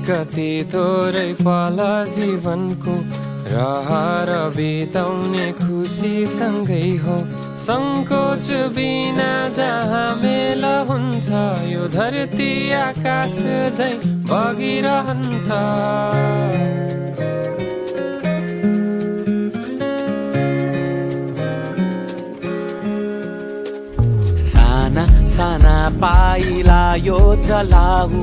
कति थोरै पल जीवनको रहर बिताउने खुसीसँगै हो। सङ्कोच बिना जहाँ मेल हुन्छ यो धरती आकाश झै बगिरहन्छ। साना साना पाइला यो चलाऊ,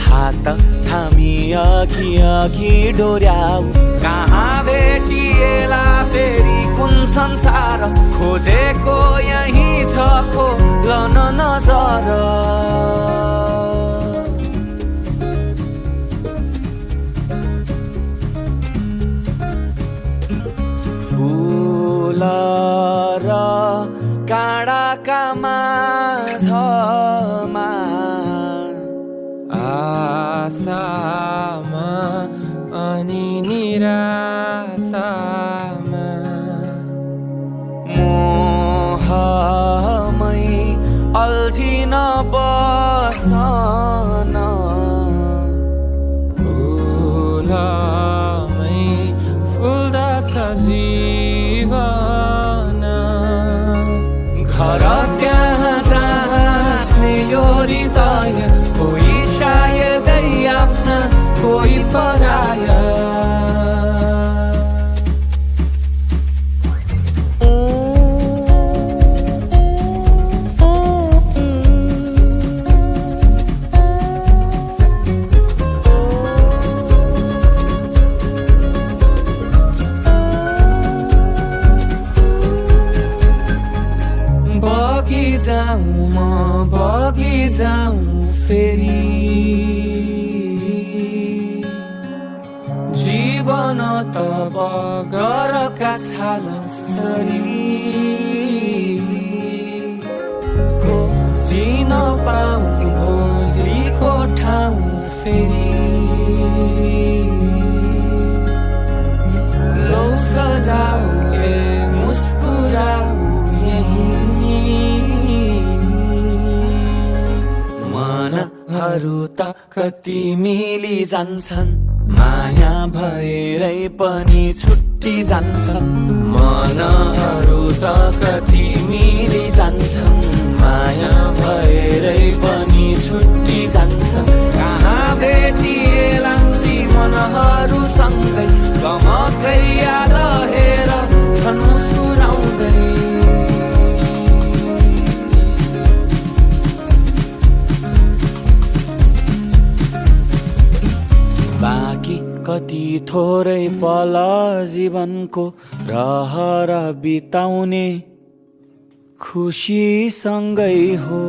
हात थामी अघि अघि डोर्याऊ। कहाँ भेटिएला फेरि कुन संसार, खोजेको यही छ खोलन नजर। फुल र काँडाका माझमा आशामा अनि निराशामा मोहमै अल्झिन बसन। फुलमै फुल्दछ जीवन, घर त्यहाँ जहाँ यो हृदय, कोही सायदै आफ्ना कोही पराया। बगी जाऊँ म बगी जाऊँ फेरि, जीवन त बगरका छाल सरी। खोजिन पाऊँ भोलिको ठाउँ फेरि, लौ सजाऊ ए मुस्कुराऊ मनहरू त कति मिली जान्छन्, माया भएरै पनि छुट्टी जान्छन्। मनहरू त कति मिली जान्छन्, माया भएरै पनि छुट्टी जान्छन्। कहाँ भेटिएला ती मनहरू सँगै, गमकै याद हेर छन् मुस्कुराउँदै। बाँकी कति थोरै पल जीवनको रहर बिताउने खुसीसँगै हो।